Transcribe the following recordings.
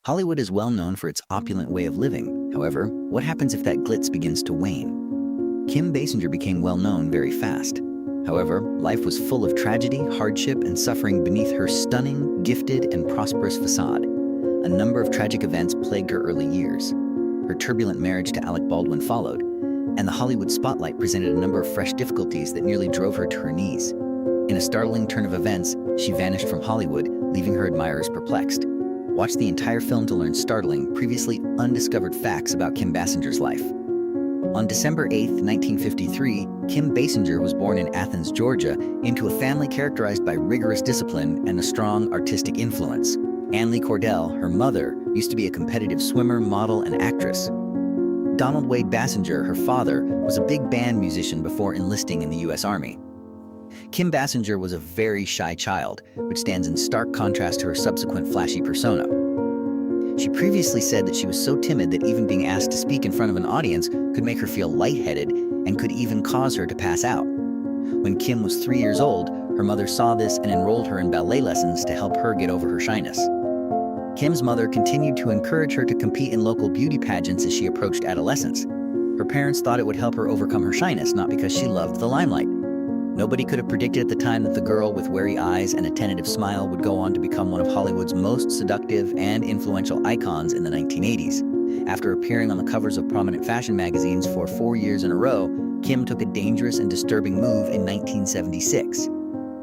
Hollywood is well known for its opulent way of living. However, what happens if that glitz begins to wane? Kim Basinger became well known very fast. However, life was full of tragedy, hardship, and suffering beneath her stunning, gifted, and prosperous facade. A number of tragic events plagued her early years. Her turbulent marriage to Alec Baldwin followed, and the Hollywood spotlight presented a number of fresh difficulties that nearly drove her to her knees. In a startling turn of events, she vanished from Hollywood, leaving her admirers perplexed. Watch the entire film to learn startling, previously undiscovered facts about Kim Basinger's life. On December 8, 1953, Kim Basinger was born in Athens, Georgia, into a family characterized by rigorous discipline and a strong artistic influence. Ann Lee Cordell, her mother, used to be a competitive swimmer, model, and actress. Donald Wade Basinger, her father, was a big band musician before enlisting in the U.S. Army. Kim Basinger was a very shy child, which stands in stark contrast to her subsequent flashy persona. She previously said that she was so timid that even being asked to speak in front of an audience could make her feel lightheaded and could even cause her to pass out. When Kim was 3 years old, her mother saw this and enrolled her in ballet lessons to help her get over her shyness. Kim's mother continued to encourage her to compete in local beauty pageants as she approached adolescence. Her parents thought it would help her overcome her shyness, not because she loved the limelight. Nobody could have predicted at the time that the girl with wary eyes and a tentative smile would go on to become one of Hollywood's most seductive and influential icons in the 1980s. After appearing on the covers of prominent fashion magazines for 4 years in a row, Kim took a dangerous and disturbing move in 1976.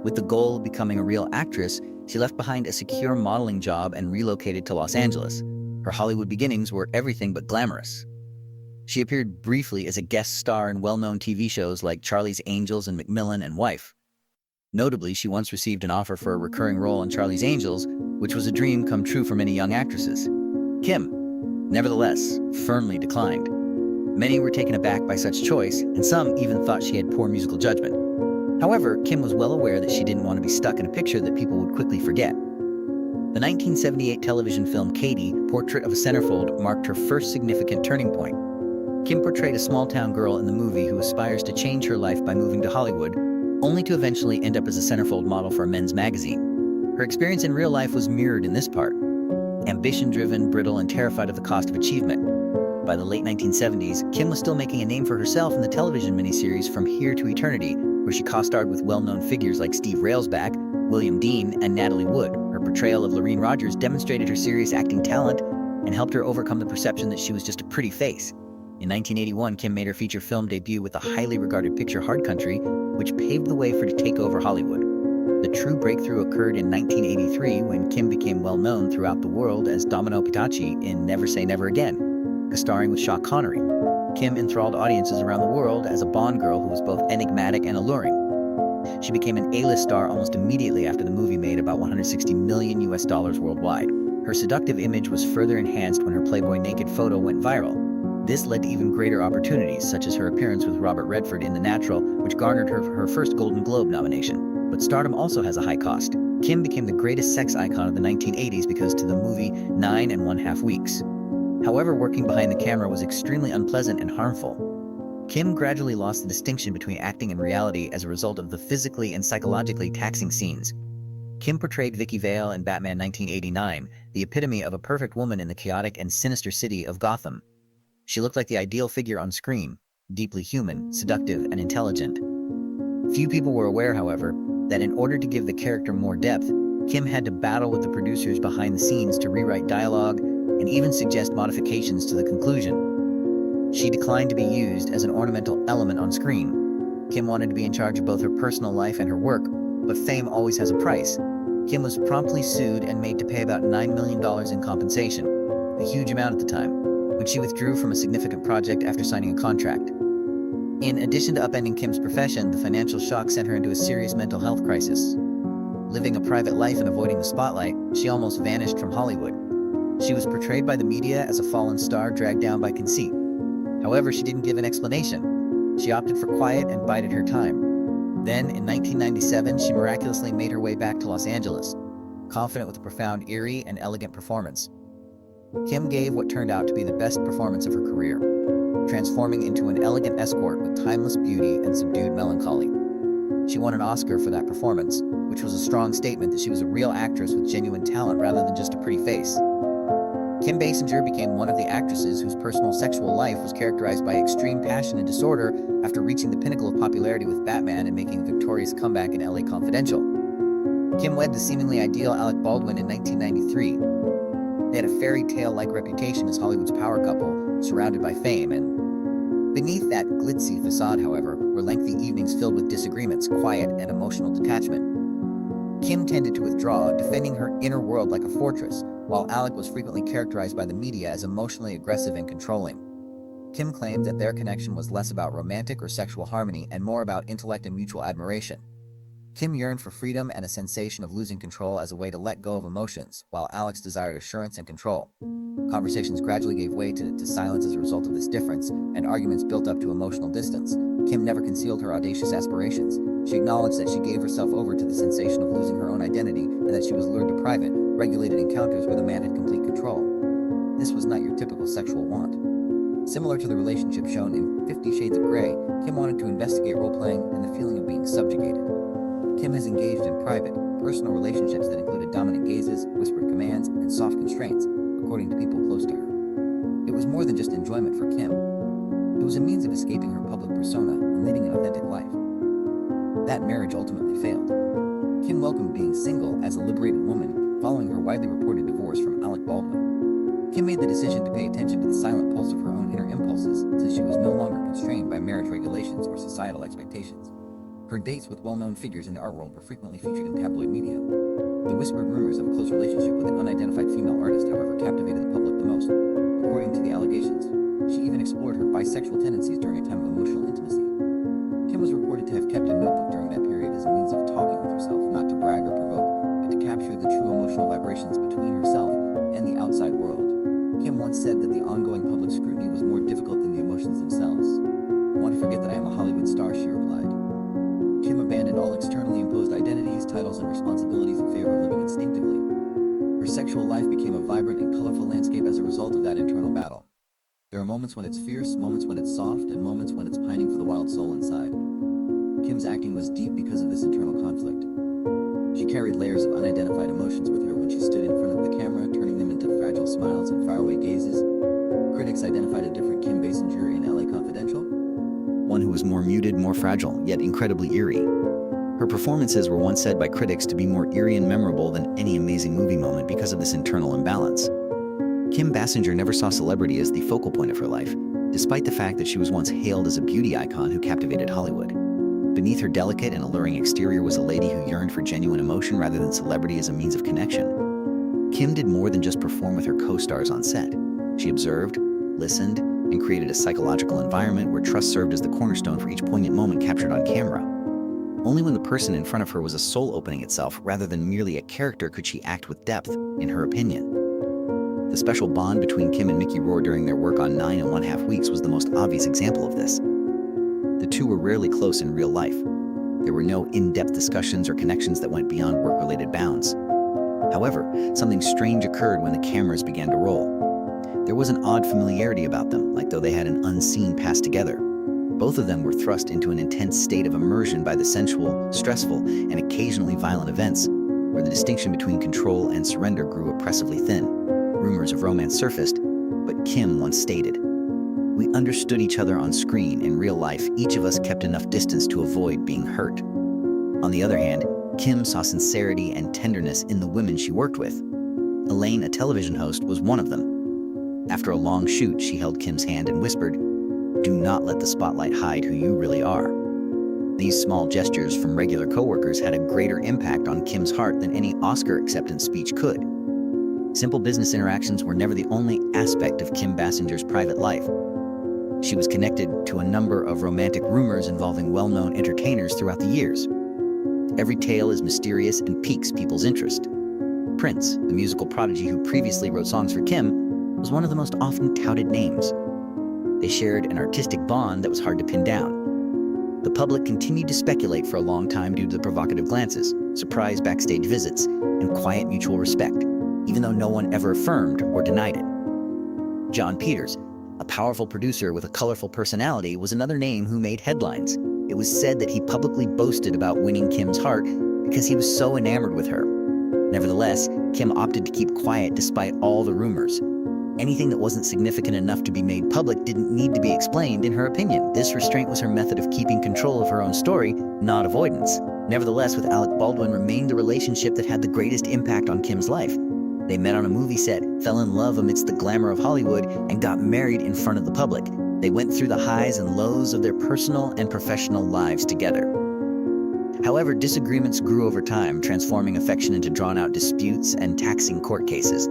With the goal of becoming a real actress, she left behind a secure modeling job and relocated to Los Angeles. Her Hollywood beginnings were everything but glamorous. She appeared briefly as a guest star in well-known TV shows like Charlie's Angels and McMillan and Wife. Notably, she once received an offer for a recurring role in Charlie's Angels, which was a dream come true for many young actresses. Kim, nevertheless, firmly declined. Many were taken aback by such choice, and some even thought she had poor musical judgment. However, Kim was well aware that she didn't want to be stuck in a picture that people would quickly forget. The 1978 television film Katie, Portrait of a Centerfold, marked her first significant turning point. Kim portrayed a small-town girl in the movie who aspires to change her life by moving to Hollywood, only to eventually end up as a centerfold model for a men's magazine. Her experience in real life was mirrored in this part. Ambition-driven, brittle, and terrified of the cost of achievement. By the late 1970s, Kim was still making a name for herself in the television miniseries From Here to Eternity, where she co-starred with well-known figures like Steve Railsback, William Dean, and Natalie Wood. Her portrayal of Lorene Rogers demonstrated her serious acting talent and helped her overcome the perception that she was just a pretty face. In 1981, Kim made her feature film debut with the highly regarded picture Hard Country, which paved the way for her to take over Hollywood. The true breakthrough occurred in 1983 when Kim became well known throughout the world as Domino Pitachi in Never Say Never Again, co-starring with Sean Connery. Kim enthralled audiences around the world as a Bond girl who was both enigmatic and alluring. She became an A-list star almost immediately after the movie made about $160 million worldwide. Her seductive image was further enhanced when her Playboy naked photo went viral. This led to even greater opportunities, such as her appearance with Robert Redford in The Natural, which garnered her her first Golden Globe nomination. But stardom also has a high cost. Kim became the greatest sex icon of the 1980s because to the movie 9½ Weeks. However, working behind the camera was extremely unpleasant and harmful. Kim gradually lost the distinction between acting and reality as a result of the physically and psychologically taxing scenes. Kim portrayed Vicky Vale in Batman 1989, the epitome of a perfect woman in the chaotic and sinister city of Gotham. She looked like the ideal figure on screen, deeply human, seductive, and intelligent. Few people were aware, however, that in order to give the character more depth, Kim had to battle with the producers behind the scenes to rewrite dialogue and even suggest modifications to the conclusion. She declined to be used as an ornamental element on screen. Kim wanted to be in charge of both her personal life and her work, but fame always has a price. Kim was promptly sued and made to pay about $9 million in compensation, a huge amount at the time, when she withdrew from a significant project after signing a contract. In addition to upending Kim's profession, the financial shock sent her into a serious mental health crisis. Living a private life and avoiding the spotlight, she almost vanished from Hollywood. She was portrayed by the media as a fallen star dragged down by conceit. However, she didn't give an explanation. She opted for quiet and bided her time. Then, in 1997, she miraculously made her way back to Los Angeles, confident with a profound, eerie, and elegant performance. Kim gave what turned out to be the best performance of her career, transforming into an elegant escort with timeless beauty and subdued melancholy. She won an Oscar for that performance, which was a strong statement that she was a real actress with genuine talent rather than just a pretty face. Kim Basinger became one of the actresses whose personal sexual life was characterized by extreme passion and disorder after reaching the pinnacle of popularity with Batman and making a victorious comeback in LA Confidential. Kim wed the seemingly ideal Alec Baldwin in 1993. They had a fairy tale-like reputation as Hollywood's power couple, surrounded by fame, and beneath that glitzy facade, however, were lengthy evenings filled with disagreements, quiet, and emotional detachment. Kim tended to withdraw, defending her inner world like a fortress, while Alec was frequently characterized by the media as emotionally aggressive and controlling. Kim claimed that their connection was less about romantic or sexual harmony and more about intellect and mutual admiration. Kim yearned for freedom and a sensation of losing control as a way to let go of emotions, while Alex desired assurance and control. Conversations gradually gave way to silence as a result of this difference, and arguments built up to emotional distance. Kim never concealed her audacious aspirations. She acknowledged that she gave herself over to the sensation of losing her own identity and that she was lured to private, regulated encounters where the man had complete control. This was not your typical sexual want. Similar to the relationship shown in 50 Shades of Grey, Kim wanted to investigate role-playing and the feeling of being subjugated. Kim has engaged in private, personal relationships that included dominant gazes, whispered commands, and soft constraints, according to people close to her. It was more than just enjoyment for Kim. It was a means of escaping her public persona and leading an authentic life. That marriage ultimately failed. Kim welcomed being single as a liberated woman following her widely reported divorce from Alec Baldwin. Kim made the decision to pay attention to the silent pulse of her own inner impulses since she was no longer constrained by marriage regulations or societal expectations. Her dates with well-known figures in the art world were frequently featured in tabloid media. The whispered rumors of a close relationship with an unidentified female artist, however, captivated the public the most. According to the allegations, she even explored her bisexual tendencies during a time of emotional intimacy. Kim was reported to have kept a notebook during that period as a means of talking with herself, not to brag or provoke, but to capture the true emotional vibrations between herself and the outside world. Kim once said that the ongoing public scrutiny was more difficult than the emotions themselves. "I want to forget that I am a Hollywood star," she replied. Kim abandoned all externally imposed identities, titles, and responsibilities in favor of living instinctively. Her sexual life became a vibrant and colorful landscape as a result of that internal battle. There are moments when it's fierce, moments when it's soft, and moments when it's pining for the wild soul inside. Kim's acting was deep because of this internal conflict. She carried layers of unidentified emotions with her when she stood in front of the camera, turning them into fragile smiles and faraway gazes. Critics identified a different Kim Basinger in LA Confidential. One who was more muted, more fragile, yet incredibly eerie. Her performances were once said by critics to be more eerie and memorable than any amazing movie moment because of this internal imbalance. Kim Basinger never saw celebrity as the focal point of her life, despite the fact that she was once hailed as a beauty icon who captivated Hollywood. Beneath her delicate and alluring exterior was a lady who yearned for genuine emotion rather than celebrity as a means of connection. Kim did more than just perform with her co-stars on set. She observed, listened, and created a psychological environment where trust served as the cornerstone for each poignant moment captured on camera. Only when the person in front of her was a soul opening itself rather than merely a character could she act with depth, in her opinion. The special bond between Kim and Mickey Rourke during their work on 9½ Weeks was the most obvious example of this. The two were rarely close in real life. There were no in-depth discussions or connections that went beyond work-related bounds. However, something strange occurred when the cameras began to roll. There was an odd familiarity about them, like though they had an unseen past together. Both of them were thrust into an intense state of immersion by the sensual, stressful, and occasionally violent events, where the distinction between control and surrender grew oppressively thin. Rumors of romance surfaced, but Kim once stated, "We understood each other on screen. In real life, each of us kept enough distance to avoid being hurt." On the other hand, Kim saw sincerity and tenderness in the women she worked with. Elaine, a television host, was one of them. After a long shoot, she held Kim's hand and whispered, "Do not let the spotlight hide who you really are." These small gestures from regular coworkers had a greater impact on Kim's heart than any Oscar acceptance speech could. Simple business interactions were never the only aspect of Kim Basinger's private life. She was connected to a number of romantic rumors involving well-known entertainers throughout the years. Every tale is mysterious and piques people's interest. Prince, the musical prodigy who previously wrote songs for Kim, was one of the most often touted names. They shared an artistic bond that was hard to pin down. The public continued to speculate for a long time due to the provocative glances, surprise backstage visits, and quiet mutual respect, even though no one ever affirmed or denied it. John Peters, a powerful producer with a colorful personality, was another name who made headlines. It was said that he publicly boasted about winning Kim's heart because he was so enamored with her. Nevertheless, Kim opted to keep quiet despite all the rumors. Anything that wasn't significant enough to be made public didn't need to be explained, in her opinion. This restraint was her method of keeping control of her own story, not avoidance. Nevertheless, with Alec Baldwin remained the relationship that had the greatest impact on Kim's life. They met on a movie set, fell in love amidst the glamour of Hollywood, and got married in front of the public. They went through the highs and lows of their personal and professional lives together. However, disagreements grew over time, transforming affection into drawn-out disputes and taxing court cases.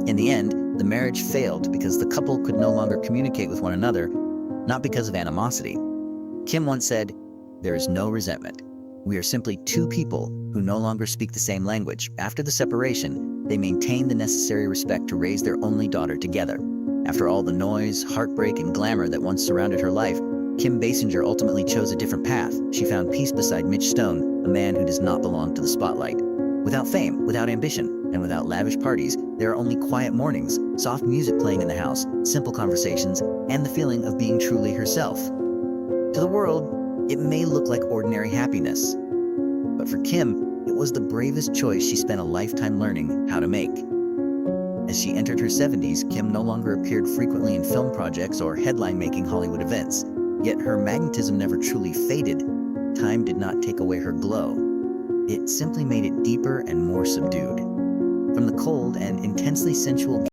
In the end, the marriage failed because the couple could no longer communicate with one another, not because of animosity. Kim once said, "There is no resentment. We are simply two people who no longer speak the same language." After the separation, they maintained the necessary respect to raise their only daughter together. After all the noise, heartbreak, and glamour that once surrounded her life, Kim Basinger ultimately chose a different path. She found peace beside Mitch Stone, a man who does not belong to the spotlight. Without fame, without ambition, and without lavish parties, there are only quiet mornings, soft music playing in the house, simple conversations, and the feeling of being truly herself. To the world, it may look like ordinary happiness, but for Kim, it was the bravest choice she spent a lifetime learning how to make. As she entered her 70s, Kim no longer appeared frequently in film projects or headline-making Hollywood events. Yet her magnetism never truly faded. Time did not take away her glow. It simply made it deeper and more subdued. From the cold and intensely sensual